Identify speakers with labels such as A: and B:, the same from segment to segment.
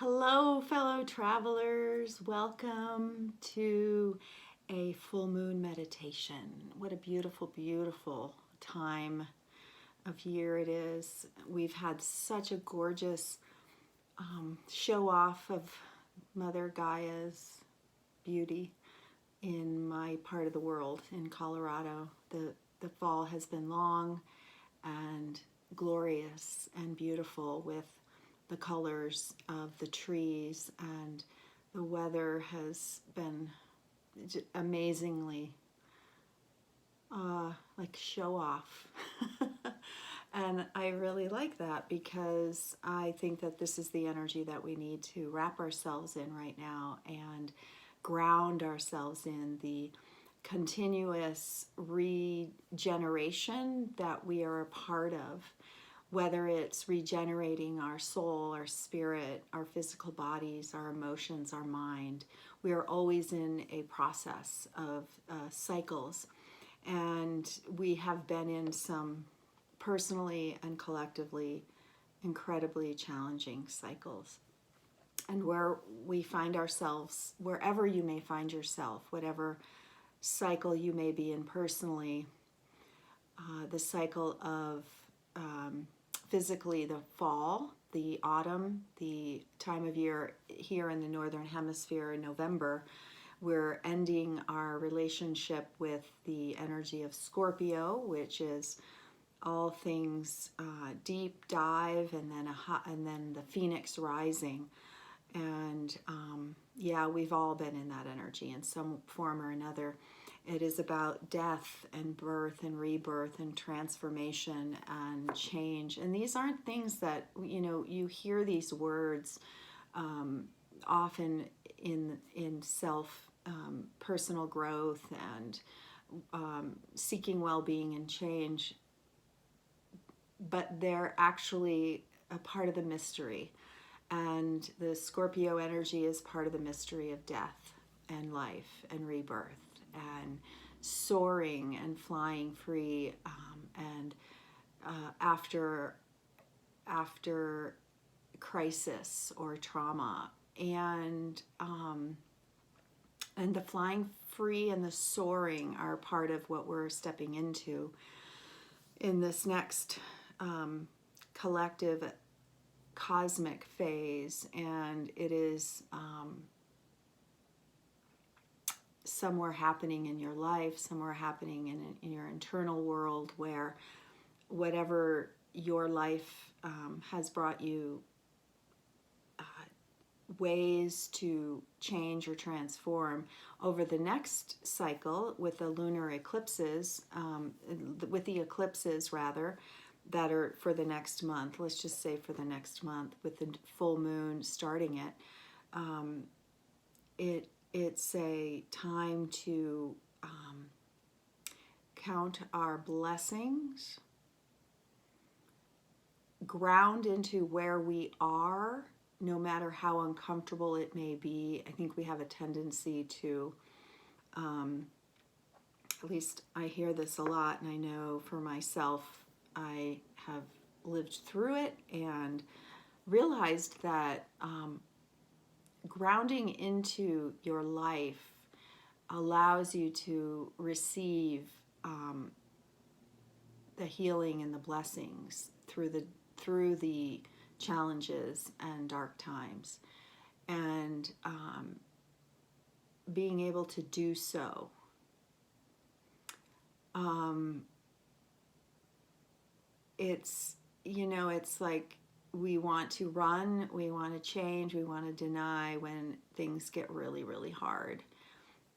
A: Hello, fellow travelers. Welcome to a full moon meditation. What a beautiful, beautiful time of year it is. We've had such a gorgeous show off of Mother Gaia's beauty in my part of the world, in Colorado. The fall has been long and glorious and beautiful with the colors of the trees, and the weather has been amazingly like show off. And I really like that because I think that this is the energy that we need to wrap ourselves in right now and ground ourselves in the continuous regeneration that we are a part of, whether it's regenerating our soul, our spirit, our physical bodies, our emotions, our mind. We are always in a process of cycles, and we have been in some personally and collectively incredibly challenging cycles. And where we find ourselves, wherever you may find yourself, whatever cycle you may be in personally, the cycle of physically the fall, the autumn, the time of year here in the Northern Hemisphere in November. We're ending our relationship with the energy of Scorpio, which is all things deep dive, and then the phoenix rising. And yeah, we've all been in that energy in some form or another. It is about death and birth and rebirth and transformation and change. And these aren't things that, you hear these words often in self personal growth and seeking well-being and change, but they're actually a part of the mystery. And the Scorpio energy is part of the mystery of death and life and rebirth and soaring and flying free, and after crisis or trauma, and the flying free and the soaring are part of what we're stepping into in this next collective cosmic phase. And it is somewhere happening in your life, somewhere happening in your internal world, where whatever your life has brought you ways to change or transform over the next cycle with the lunar eclipses, with the eclipses rather, that are for the next month. Let's just say for the next month, with the full moon starting it. It's a time to count our blessings, ground into where we are, no matter how uncomfortable it may be. I think we have a tendency to, at least I hear this a lot, and I know for myself, I have lived through it and realized that grounding into your life allows you to receive the healing and the blessings through the challenges and dark times, and being able to do so. It's like we want to run, we want to change, we want to deny when things get really, really hard.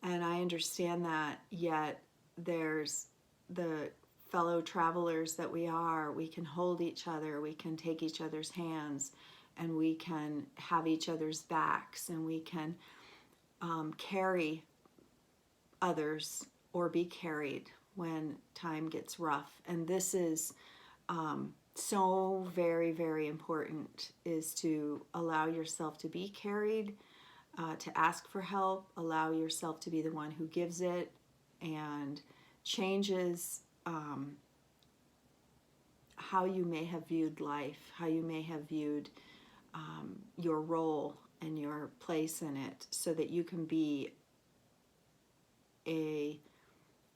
A: And I understand that, yet there's the fellow travelers that we are. We can hold each other, we can take each other's hands, and we can have each other's backs, and we can carry others or be carried when time gets rough. And this is so very, very important, is to allow yourself to be carried, to ask for help, allow yourself to be the one who gives it, and changes how you may have viewed life, how you may have viewed your role and your place in it, so that you can be a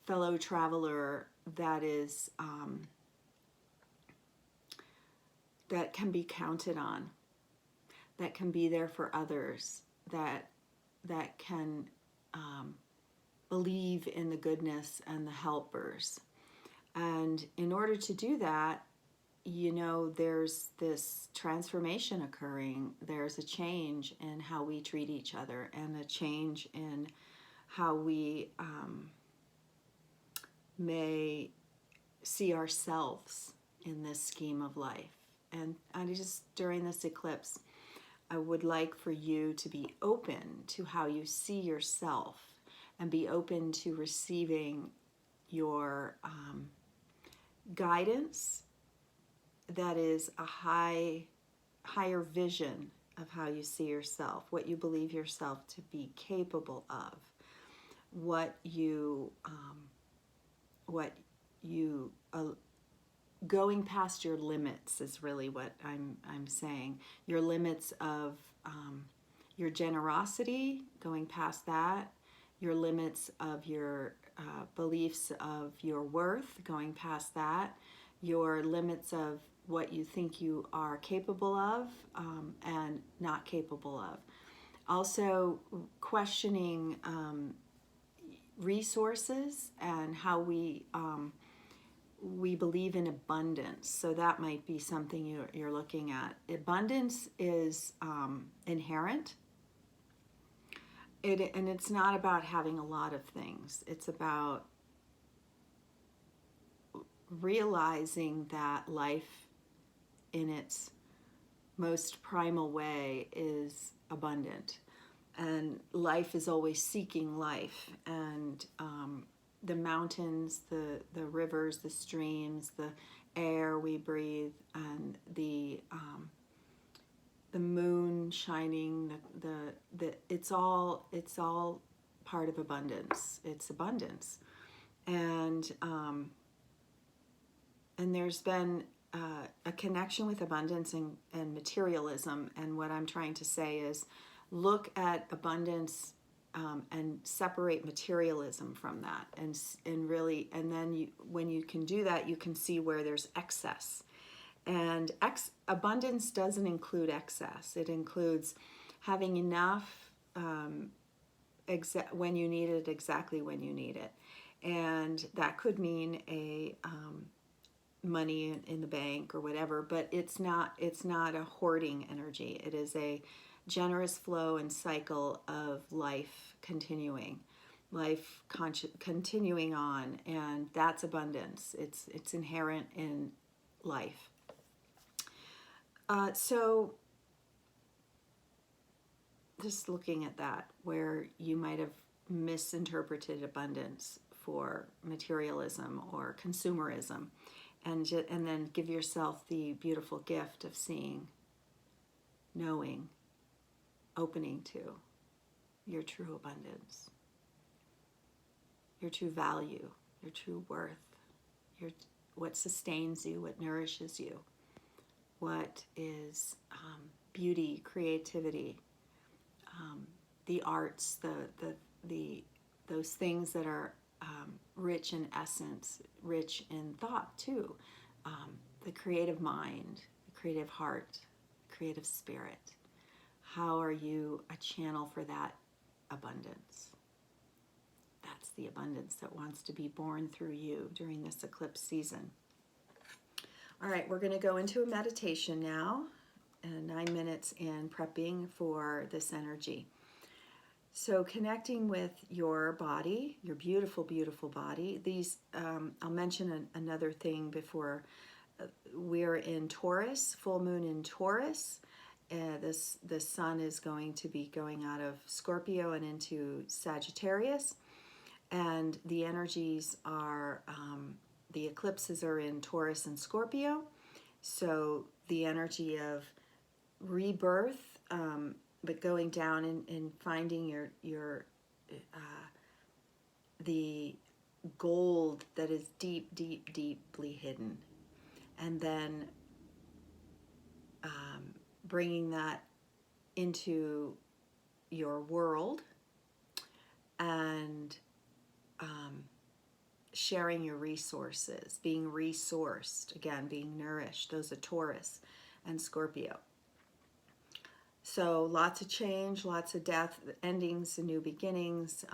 A: fellow traveler that is that can be counted on, that can be there for others, that can believe in the goodness and the helpers. And in order to do that, there's this transformation occurring. There's a change in how we treat each other, and a change in how we may see ourselves in this scheme of life. And during this eclipse, I would like for you to be open to how you see yourself, and be open to receiving your guidance that is a higher vision of how you see yourself, what you believe yourself to be capable of, what you going past your limits is really what I'm saying. Your limits of your generosity, going past that. Your limits of your beliefs of your worth, going past that. Your limits of what you think you are capable of and not capable of. Also questioning resources and how we believe in abundance. So that might be something you're looking at. Abundance is inherent. And it's not about having a lot of things. It's about realizing that life in its most primal way is abundant. And life is always seeking life. And the mountains, the rivers, the streams, the air we breathe, and the moon shining, it's all part of abundance. It's abundance. And there's been a connection with abundance and materialism. And what I'm trying to say is, look at abundance and separate materialism from that, and really, and then when you can do that, you can see where there's excess. And abundance doesn't include excess. It includes having enough when you need it, exactly when you need it. And that could mean money in the bank or whatever, but it's not a hoarding energy. It is a generous flow and cycle of life continuing on, and that's abundance. It's inherent in life. So just looking at that, where you might have misinterpreted abundance for materialism or consumerism, and then give yourself the beautiful gift of seeing, knowing, opening to your true abundance, your true value, your true worth, what sustains you, what nourishes you, what is beauty, creativity, the arts, those things that are rich in essence, rich in thought too, the creative mind, the creative heart, creative spirit. How are you a channel for that abundance? That's the abundance that wants to be born through you during this eclipse season. All right, we're going to go into a meditation now, 9 minutes in, prepping for this energy. So connecting with your body, your beautiful, beautiful body. I'll mention another thing before. We're in Taurus, full moon in Taurus. The sun is going to be going out of Scorpio and into Sagittarius. And the energies are, the eclipses are in Taurus and Scorpio. So the energy of rebirth, but going down and finding the gold that is deep, deep, deeply hidden. And then bringing that into your world and sharing your resources, being resourced, again, being nourished. Those are Taurus and Scorpio. So lots of change, lots of death, endings and new beginnings,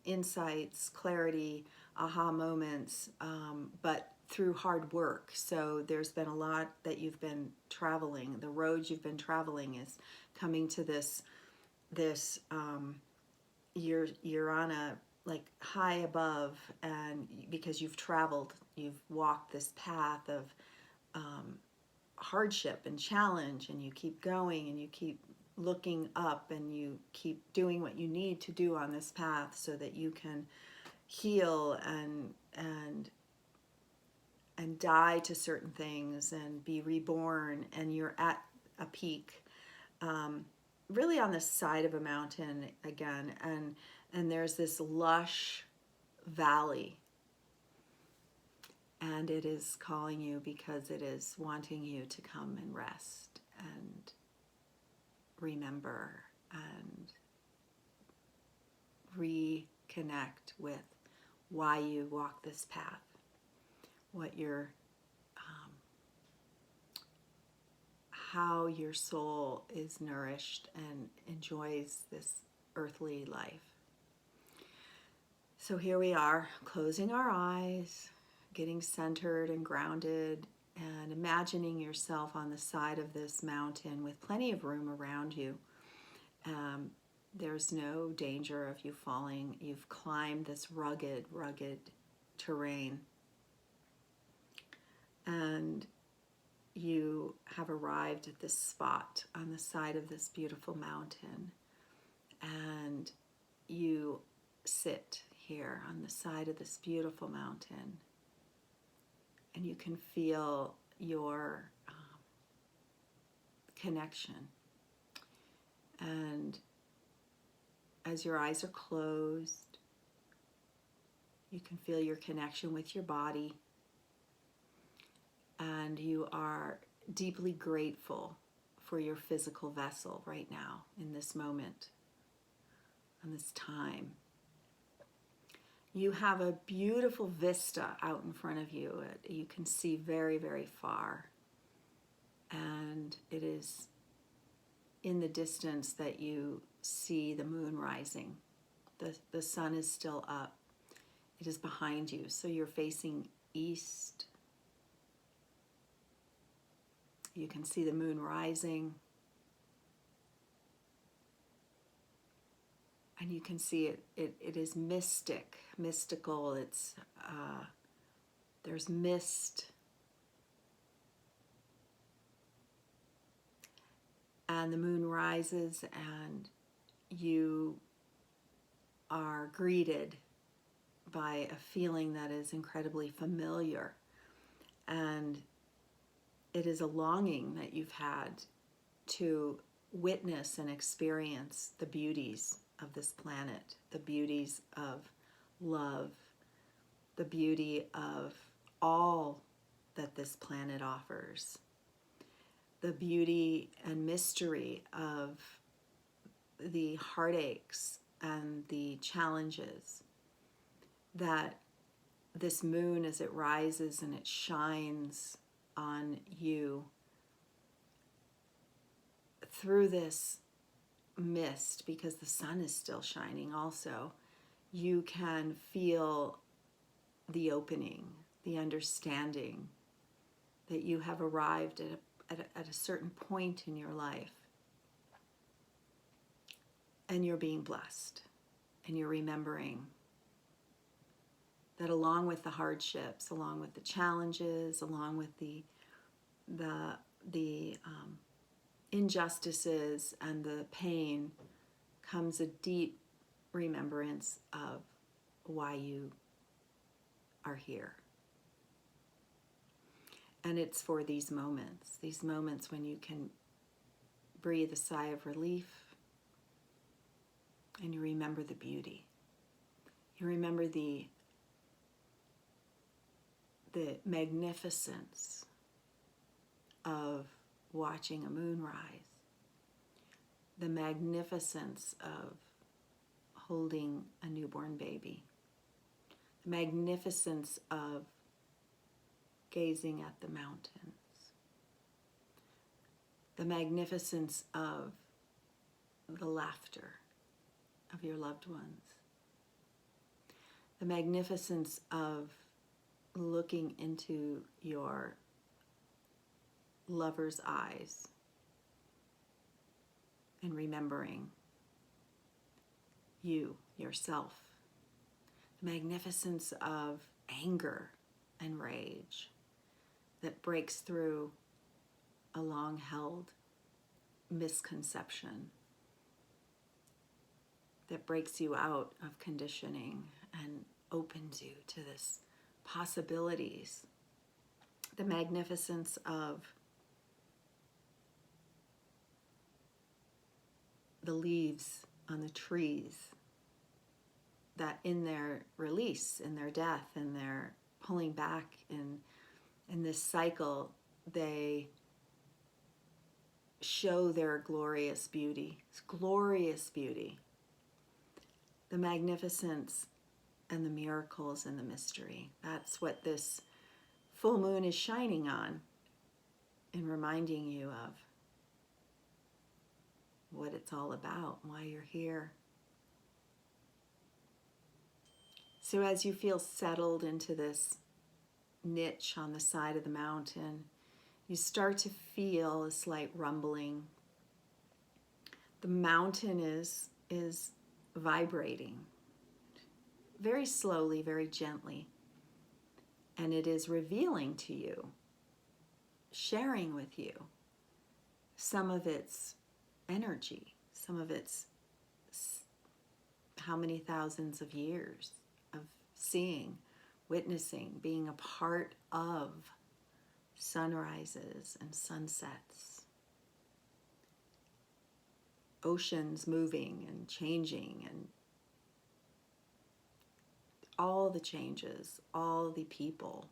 A: insights, clarity, aha moments, but through hard work. So there's been a lot that you've been traveling. The road you've been traveling is coming to this you're on a like high above, and because you've traveled, you've walked this path of hardship and challenge, and you keep going and you keep looking up and you keep doing what you need to do on this path so that you can heal and die to certain things and be reborn, and you're at a peak, really on the side of a mountain again, and there's this lush valley, and it is calling you because it is wanting you to come and rest and remember and reconnect with why you walk this path, what your how your soul is nourished and enjoys this earthly life. So here we are, closing our eyes, getting centered and grounded, and imagining yourself on the side of this mountain with plenty of room around you. There's no danger of you falling. You've climbed this rugged terrain, and you have arrived at this spot on the side of this beautiful mountain, and you sit here on the side of this beautiful mountain, and you can feel your connection. And as your eyes are closed, you can feel your connection with your body, and you are deeply grateful for your physical vessel right now, in this moment, in this time. You have a beautiful vista out in front of you. You can see very, very far, and it is in the distance that you see the moon rising. The sun is still up. It is behind you, so you're facing east. You can see the moon rising, and you can see it is mystical. It's there's mist, and the moon rises, and you are greeted by a feeling that is incredibly familiar, and it is a longing that you've had to witness and experience the beauties of this planet, the beauties of love, the beauty of all that this planet offers, the beauty and mystery of the heartaches and the challenges that this moon, as it rises and it shines on you through this mist, because the sun is still shining also, you can feel the opening, the understanding that you have arrived at a certain point in your life, and you're being blessed, and you're remembering that along with the hardships, along with the challenges, along with the injustices and the pain, comes a deep remembrance of why you are here. And it's for these moments when you can breathe a sigh of relief, and you remember the beauty. You remember the magnificence of watching a moon rise, the magnificence of holding a newborn baby, the magnificence of gazing at the mountains, the magnificence of the laughter of your loved ones, the magnificence of looking into your lover's eyes and remembering you, yourself, the magnificence of anger and rage that breaks through a long-held misconception, that breaks you out of conditioning and opens you to this possibilities, the magnificence of the leaves on the trees that in their release, in their death, in their pulling back in this cycle, they show their glorious beauty. It's glorious beauty. The magnificence and the miracles and the mystery. That's what this full moon is shining on and reminding you of what it's all about, why you're here. So as you feel settled into this niche on the side of the mountain, you start to feel a slight rumbling. The mountain is vibrating very slowly, very gently, and it is revealing to you, sharing with you some of its energy, some of its how many thousands of years of seeing, witnessing, being a part of sunrises and sunsets, oceans moving and changing, and all the changes, all the people,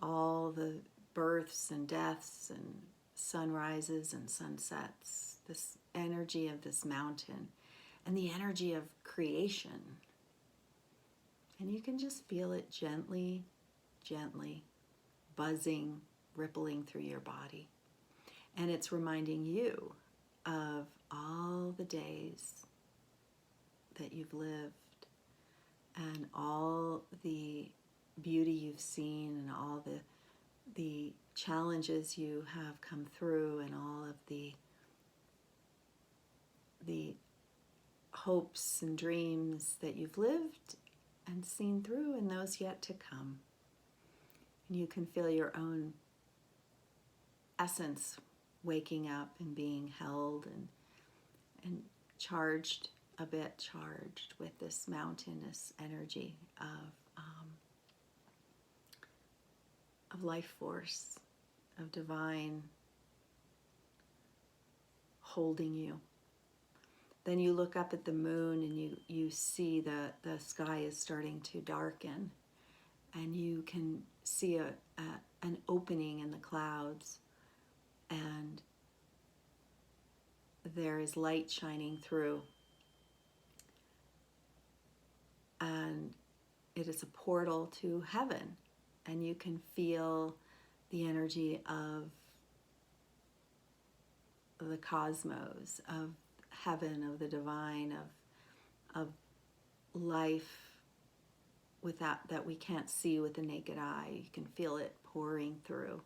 A: all the births and deaths and sunrises and sunsets, this energy of this mountain and the energy of creation. And you can just feel it gently, gently buzzing, rippling through your body. And it's reminding you of all the days that you've lived and all the beauty you've seen and all the challenges you have come through and all of the hopes and dreams that you've lived and seen through and those yet to come. And you can feel your own essence waking up and being held and charged, a bit charged with this mountainous energy of life force, of divine holding you. Then you look up at the moon and you see the sky is starting to darken, and you can see an opening in the clouds, and there is light shining through, and it is a portal to heaven, and you can feel the energy of the cosmos, of heaven, of the divine, of life that we can't see with the naked eye. You can feel it pouring through,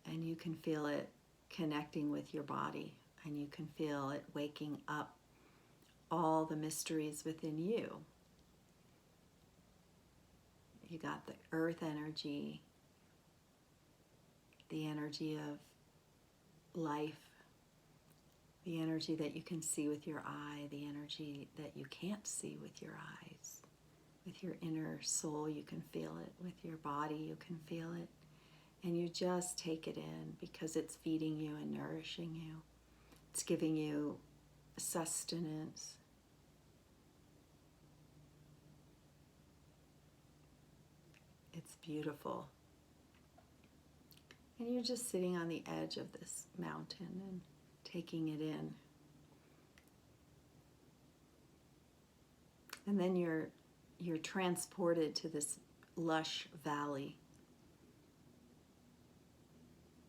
A: and you can feel it connecting with your body, and you can feel it waking up all the mysteries within you. You got the earth energy, the energy of life, the energy that you can see with your eye, the energy that you can't see with your eyes. With your inner soul, you can feel it. With your body, you can feel it. And you just take it in because it's feeding you and nourishing you. It's giving you sustenance. It's beautiful. And you're just sitting on the edge of this mountain and taking it in And then you're transported to this lush valley.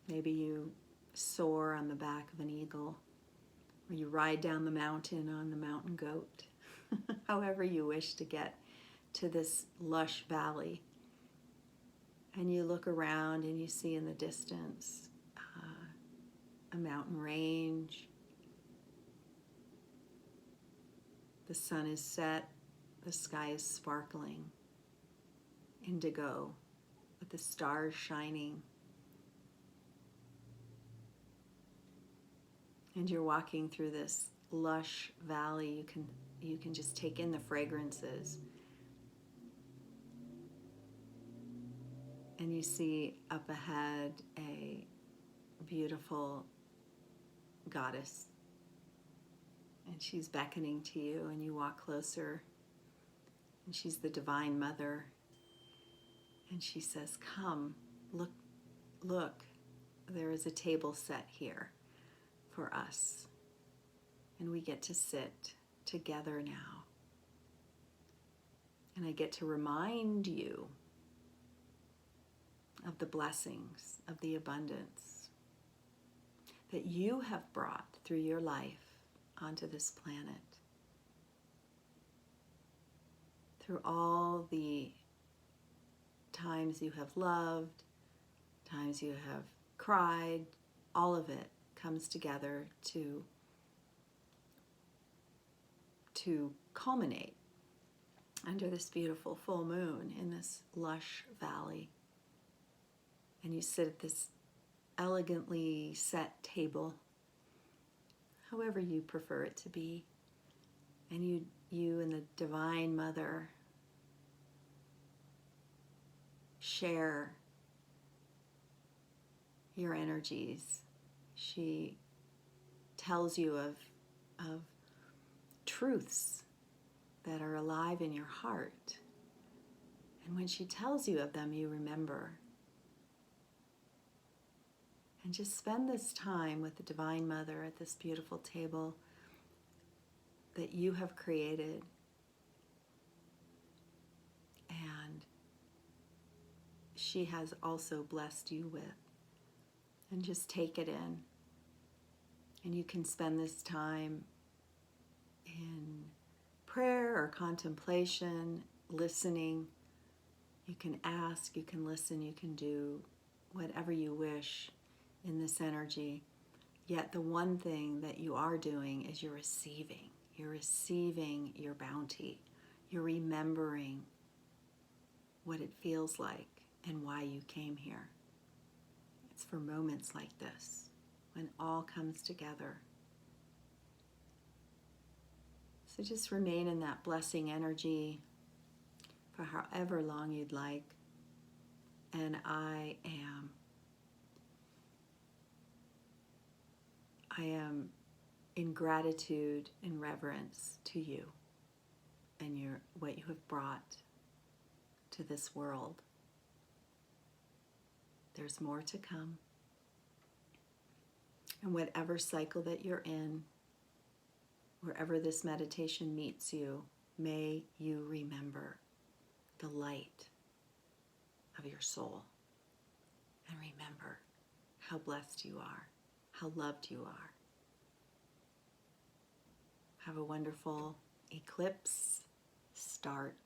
A: Maybe you soar on the back of an eagle, or you ride down the mountain on the mountain goat. However you wish to get to this lush valley. And you look around and you see in the distance a mountain range. The sun is set, the sky is sparkling, indigo, with the stars shining. And you're walking through this lush valley. You can just take in the fragrances. And you see up ahead a beautiful goddess. And she's beckoning to you, and you walk closer. And she's the Divine Mother. And she says, "Come, look, there is a table set here for us. And we get to sit together now. And I get to remind you of the blessings, of the abundance that you have brought through your life onto this planet. Through all the times you have loved, times you have cried, all of it comes together to culminate under this beautiful full moon in this lush valley. And you sit at this elegantly set table, however you prefer it to be. And you and the Divine Mother share your energies. She tells you of truths that are alive in your heart. And when she tells you of them, you remember. And just spend this time with the Divine Mother at this beautiful table that you have created. And she has also blessed you with. And just take it in. And you can spend this time in prayer or contemplation, listening. You can ask, you can listen, you can do whatever you wish in this energy. Yet the one thing that you are doing is you're receiving. You're receiving your bounty. You're remembering what it feels like and why you came here. It's for moments like this, when all comes together. So just remain in that blessing energy for however long you'd like. And I am in gratitude and reverence to you and what you have brought to this world. There's more to come. And whatever cycle that you're in, wherever this meditation meets you, may you remember the light of your soul. And remember how blessed you are, how loved you are. Have a wonderful eclipse start